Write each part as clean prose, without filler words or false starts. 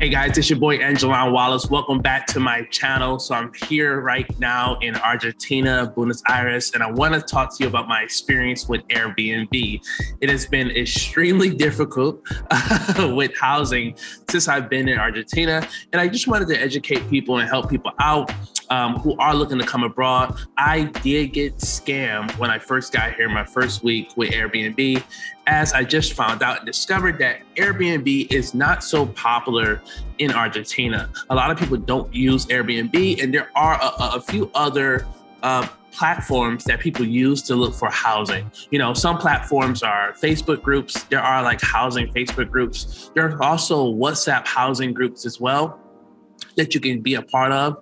Hey guys, it's your boy Aijalon Wallace. Welcome back to my channel. So I'm here right now in Argentina, Buenos Aires, and I want to talk to you about my experience with Airbnb. It has been extremely difficult with housing since I've been in Argentina, and I just wanted to educate people and help people out who are looking to come abroad. I did get scammed when I first got here my first week with Airbnb, as I just found out and discovered that Airbnb is not so popular in Argentina. A lot of people don't use Airbnb, and there are a few other platforms that people use to look for housing. You know, some platforms are Facebook groups. There are like housing Facebook groups. There are also WhatsApp housing groups as well that you can be a part of.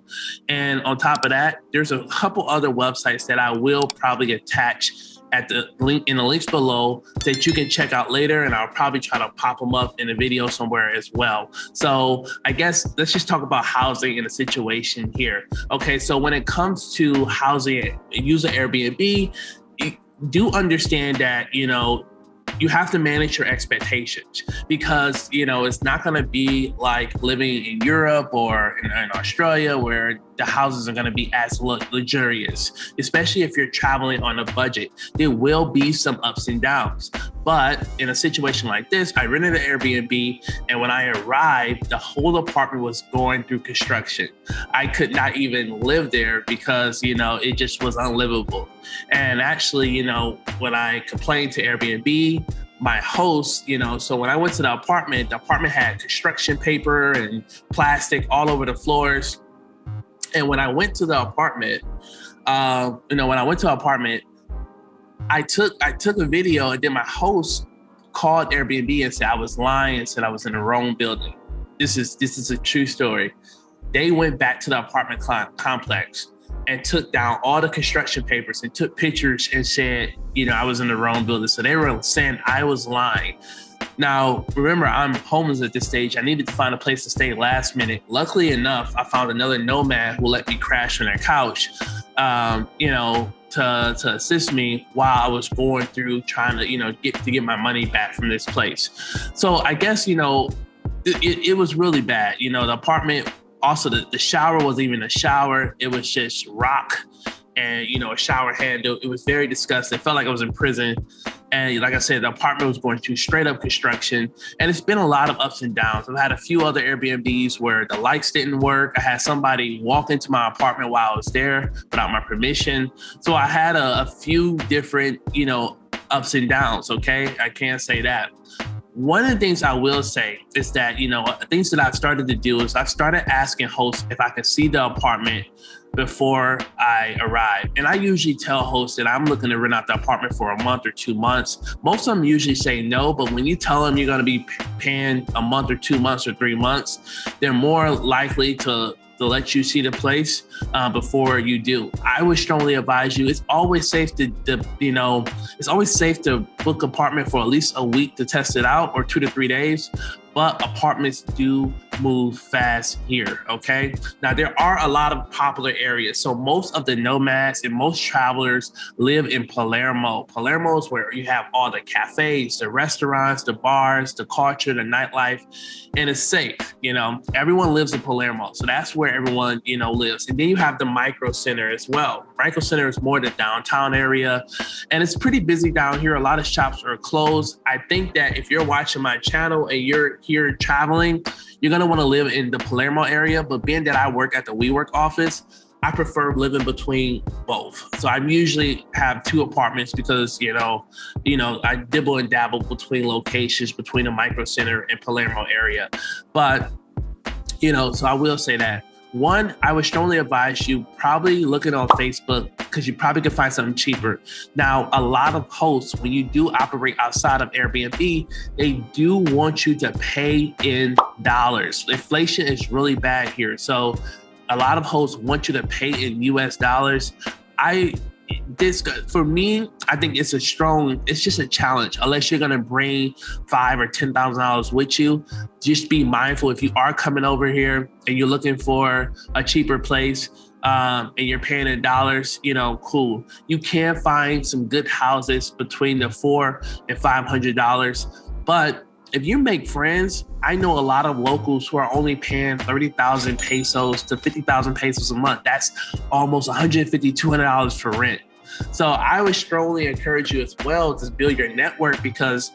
And on top of that, there's a couple other websites that I will probably attach at the link in the links below that you can check out later, and I'll probably try to pop them up in a video somewhere as well. So I guess let's just talk about housing in a situation here. Okay, so when it comes to housing, using Airbnb, do understand that, you know, you have to manage your expectations, because, you know, it's not going to be like living in Europe or in Australia where the houses are going to be as luxurious, especially if you're traveling on a budget. There will be some ups and downs. But in a situation like this, I rented an Airbnb, and when I arrived, the whole apartment was going through construction. I could not even live there because, you know, it just was unlivable. And actually, you know, when I complained to Airbnb, my host, you know, so when I went to the apartment had construction paper and plastic all over the floors. And when I went to the apartment, I took a video, and then my host called Airbnb and said I was lying and said I was in the wrong building. This is a true story. They went back to the apartment complex and took down all the construction papers and took pictures and said, you know, I was in the wrong building. So they were saying I was lying. Now, remember, I'm homeless at this stage. I needed to find a place to stay last minute. Luckily enough, I found another nomad who let me crash on their couch, you know, to assist me while I was going through trying to, you know, get my money back from this place. So I guess, you know, it was really bad. You know, the apartment, also the shower wasn't even a shower. It was just rock and, you know, a shower handle. It was very disgusting. It felt like I was in prison. And like I said, the apartment was going through straight up construction, and it's been a lot of ups and downs. I've had a few other Airbnbs where the lights didn't work. I had somebody walk into my apartment while I was there without my permission. So I had a few different, you know, ups and downs, okay? I can't say that. One of the things I will say is that, you know, things that I've started to do is I've started asking hosts if I could see the apartment before I arrive. And I usually tell hosts that I'm looking to rent out the apartment for a month or 2 months. Most of them usually say no, but when you tell them you're going to be paying a month or 2 months or 3 months, they're more likely to let you see the place before you do. I would strongly advise you. It's always safe to book an apartment for at least a week to test it out, or 2 to 3 days. But apartments do move fast here, okay? Now, there are a lot of popular areas. So most of the nomads and most travelers live in Palermo. Palermo is where you have all the cafes, the restaurants, the bars, the culture, the nightlife, and it's safe. You know, everyone lives in Palermo. So that's where everyone, you know, lives. And then you have the micro center as well. Micro center is more the downtown area, and it's pretty busy down here. A lot of shops are closed. I think that if you're watching my channel and you're here traveling, you're going to want to live in the Palermo area. But being that I work at the WeWork office, I prefer living between both. So I usually have 2 apartments because, you know, I dibble and dabble between locations, between the micro center and Palermo area. But, you know, so I will say that. One, I would strongly advise you probably looking on Facebook, because you probably can find something cheaper. Now, a lot of hosts, when you do operate outside of Airbnb, they do want you to pay in dollars. Inflation is really bad here. So a lot of hosts want you to pay in US dollars. For me, I think it's just a challenge. Unless you're gonna bring $5,000 or $10,000 with you, just be mindful. If you are coming over here and you're looking for a cheaper place, and you're paying in dollars, you know, cool. You can find some good houses between the $400 and $500, but if you make friends, I know a lot of locals who are only paying 30,000 pesos to 50,000 pesos a month. That's almost $150, $200 for rent. So I would strongly encourage you as well to build your network, because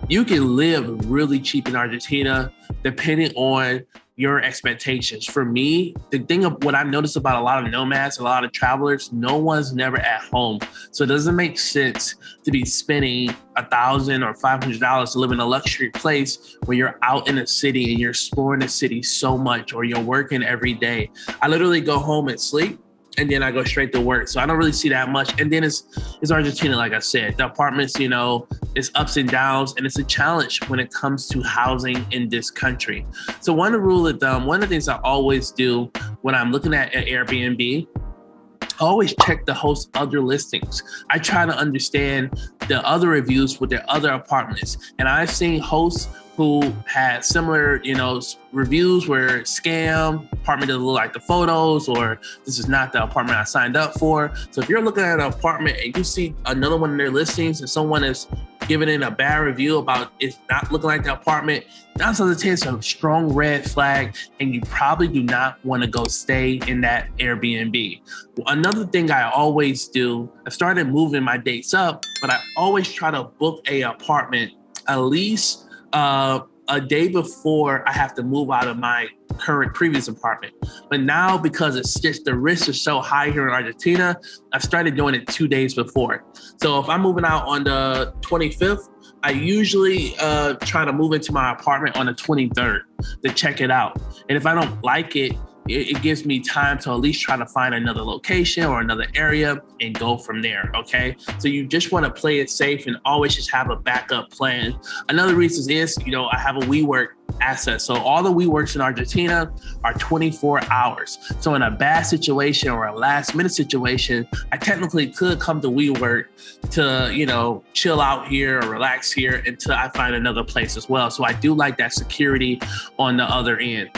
you can live really cheap in Argentina depending on your expectations. For me, the thing of what I noticed about a lot of nomads, a lot of travelers, no one's never at home. So it doesn't make sense to be spending $1,000 or $500 to live in a luxury place when you're out in a city and you're exploring the city so much, or you're working every day. I literally go home and sleep, and then I go straight to work. So I don't really see that much. And then it's Argentina, like I said. The apartments, it's ups and downs, and it's a challenge when it comes to housing in this country. So one rule of thumb, one of the things I always do when I'm looking at an Airbnb, I always check the host's other listings. I try to understand the other reviews with their other apartments. And I've seen hosts who had similar, reviews where scam, apartment doesn't look like the photos, or this is not the apartment I signed up for. So if you're looking at an apartment and you see another one of their listings and someone is giving it a bad review about it's not looking like the apartment, 9 times out of 10, it's a strong red flag, and you probably do not want to go stay in that Airbnb. Another thing I always do, I started moving my dates up, but I always try to book a apartment at least a day before I have to move out of my previous apartment. But now, because it's just the risks are so high here in Argentina, I've started doing it 2 days before. So if I'm moving out on the 25th, I usually try to move into my apartment on the 23rd to check it out. And if I don't like it, it gives me time to at least try to find another location or another area and go from there, okay? So you just want to play it safe and always just have a backup plan. Another reason is, I have a WeWork asset. So all the WeWorks in Argentina are 24 hours. So in a bad situation or a last minute situation, I technically could come to WeWork to, chill out here or relax here until I find another place as well. So I do like that security on the other end.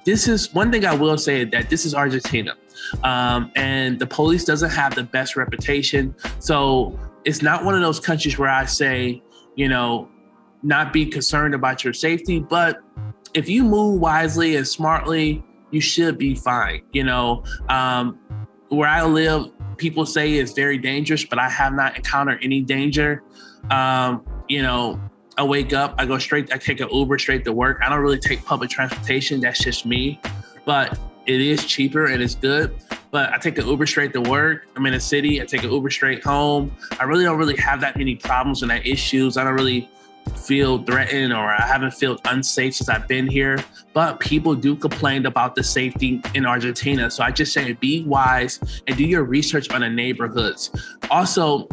This is one thing I will say, that this is Argentina, and the police doesn't have the best reputation. So it's not one of those countries where I say, not be concerned about your safety, but if you move wisely and smartly, you should be fine. Where I live, people say it's very dangerous, but I have not encountered any danger. I wake up, I take an Uber straight to work. I don't really take public transportation. That's just me, but it is cheaper and it's good. But I take an Uber straight to work. I'm in a city, I take an Uber straight home. I really don't really have that many problems and that issues. I don't really feel threatened, or I haven't felt unsafe since I've been here. But people do complain about the safety in Argentina. So I just say be wise and do your research on the neighborhoods. Also,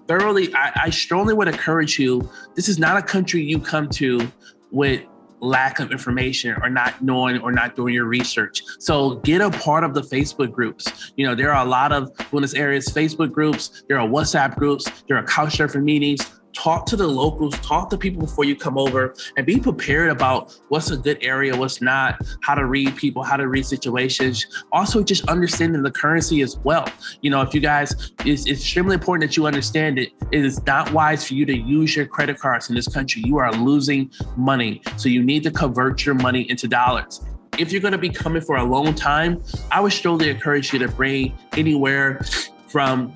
I strongly would encourage you, this is not a country you come to with lack of information or not knowing or not doing your research. So get a part of the Facebook groups. There are a lot of Buenos Aires Facebook groups, there are WhatsApp groups, there are couch surfing meetings. Talk to the locals, talk to people before you come over, and be prepared about what's a good area, what's not, how to read people, how to read situations. Also, just understanding the currency as well. If you guys, it's extremely important that you understand it. It is not wise for you to use your credit cards in this country. You are losing money. So you need to convert your money into dollars. If you're going to be coming for a long time, I would strongly encourage you to bring anywhere from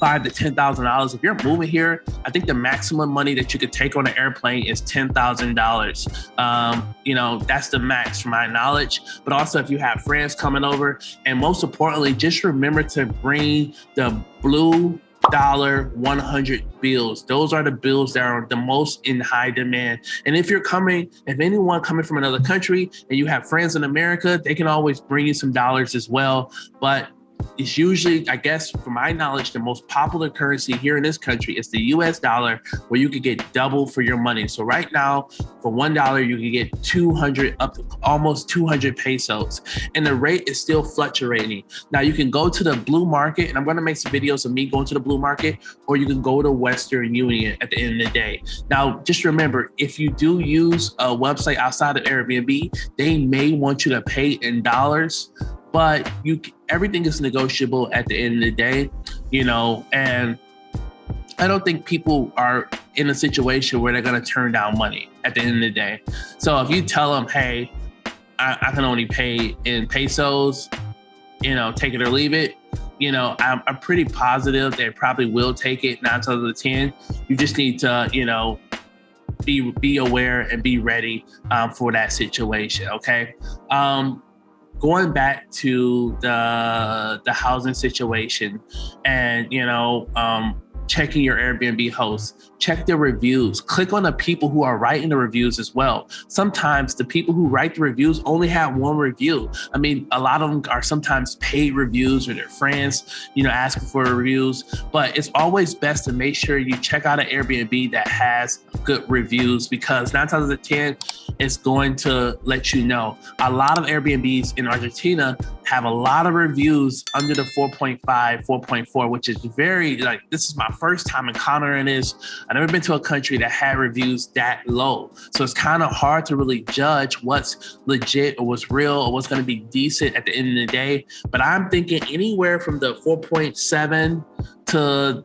$5,000 to $10,000. If you're moving here, I think the maximum money that you could take on an airplane is $10,000. That's the max from my knowledge. But also, if you have friends coming over, and most importantly, just remember to bring the blue dollar 100 bills. Those are the bills that are the most in high demand. And if anyone coming from another country and you have friends in America, they can always bring you some dollars as well. But it's usually, I guess, from my knowledge, the most popular currency here in this country is the US dollar, where you could get double for your money. So right now, for $1, you can get 200, up to almost 200 pesos. And the rate is still fluctuating. Now you can go to the blue market, and I'm going to make some videos of me going to the blue market, or you can go to Western Union at the end of the day. Now, just remember, if you do use a website outside of Airbnb, they may want you to pay in dollars, but everything is negotiable at the end of the day, and I don't think people are in a situation where they're going to turn down money at the end of the day. So if you tell them, hey, I can only pay in pesos, take it or leave it, I'm pretty positive they probably will take it 9 times out of 10. You just need to, be aware and be ready for that situation. Okay. Going back to the housing situation and, checking your Airbnb hosts, check their reviews, click on the people who are writing the reviews as well. Sometimes the people who write the reviews only have one review. I mean, a lot of them are sometimes paid reviews or their friends, asking for reviews, but it's always best to make sure you check out an Airbnb that has good reviews, because 9 times out of 10, it's going to let you know. A lot of Airbnbs in Argentina have a lot of reviews under the 4.5, 4.4, which is very, this is my first time encountering this. I've never been to a country that had reviews that low. So it's kind of hard to really judge what's legit or what's real or what's going to be decent at the end of the day. But I'm thinking anywhere from the 4.7 to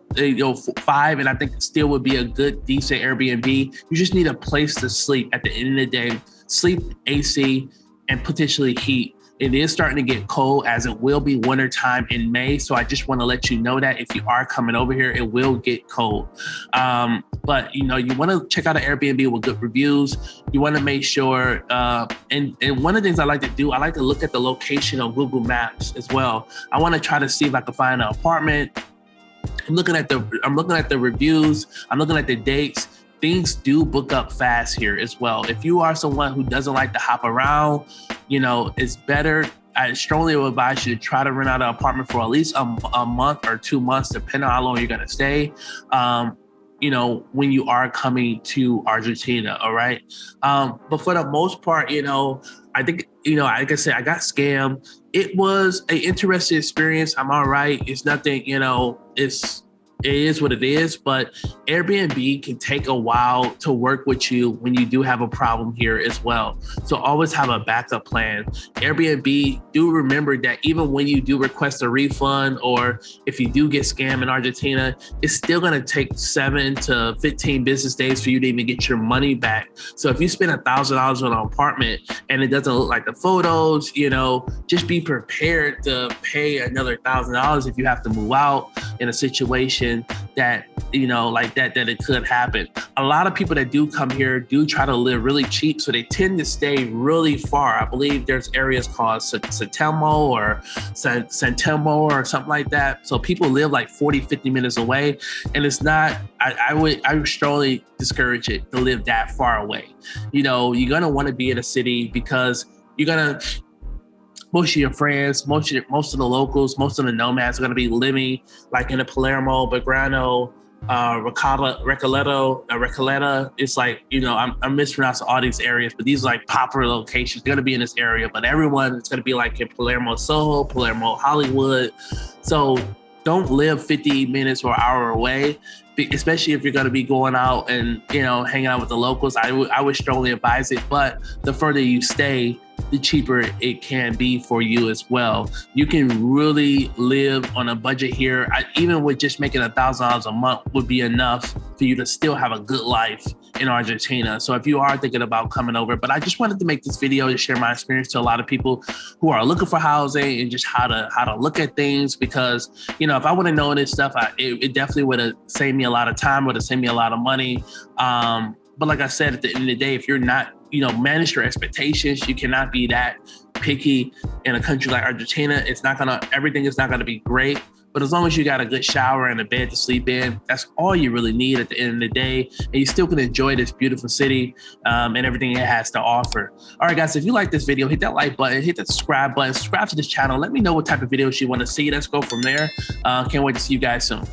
5, and I think it still would be a good, decent Airbnb. You just need a place to sleep at the end of the day. Sleep, AC, and potentially heat. It is starting to get cold, as it will be wintertime in May. So I just want to let you know that if you are coming over here, it will get cold. But you want to check out an Airbnb with good reviews. You want to make sure, and one of the things I like to do, I like to look at the location on Google Maps as well. I want to try to see if I can find an apartment. I'm looking at the reviews. I'm looking at the dates. Things do book up fast here as well. If you are someone who doesn't like to hop around, it's better. I strongly would advise you to try to rent out an apartment for at least a month or 2 months, depending on how long you're going to stay, when you are coming to Argentina. All right. But for the most part, I think, like I said, I got scammed. It was an interesting experience. I'm all right. It's nothing, it is what it is, but Airbnb can take a while to work with you when you do have a problem here as well. So always have a backup plan. Airbnb, do remember that even when you do request a refund, or if you do get scammed in Argentina, it's still going to take 7 to 15 business days for you to even get your money back. So if you spend $1,000 on an apartment and it doesn't look like the photos, just be prepared to pay another $1,000 if you have to move out in a situation that, that it could happen. A lot of people that do come here do try to live really cheap, so they tend to stay really far. I believe there's areas called Santemo or Santemo or something like that. So people live like 40, 50 minutes away, and it's not, I would strongly discourage it to live that far away. You're going to want to be in a city, because you're going to, most of your friends, most of the locals, most of the nomads are going to be living like in a Palermo, Belgrano, Recoleta. It's like, I'm mispronouncing all these areas, but these are like popular locations. They're going to be in this area, but everyone is going to be like in Palermo, Soho, Palermo, Hollywood. So don't live 50 minutes or an hour away, especially if you're going to be going out and, hanging out with the locals. I would strongly advise it, but the further you stay, the cheaper it can be for you as well. You can really live on a budget here. Even with just making $1,000 a month would be enough for you to still have a good life in Argentina. So if you are thinking about coming over, but I just wanted to make this video to share my experience to a lot of people who are looking for housing and just how to look at things, because, if I would have known this stuff, it definitely would have saved me a lot of time, would have saved me a lot of money. But like I said, at the end of the day, if you're not, manage your expectations. You cannot be that picky in a country like Argentina. Everything is not gonna be great, but as long as you got a good shower and a bed to sleep in, that's all you really need at the end of the day. And you still can enjoy this beautiful city and everything it has to offer. All right, guys, if you like this video, hit that like button, hit that subscribe button, subscribe to this channel. Let me know what type of videos you want to see. Let's go from there. Can't wait to see you guys soon.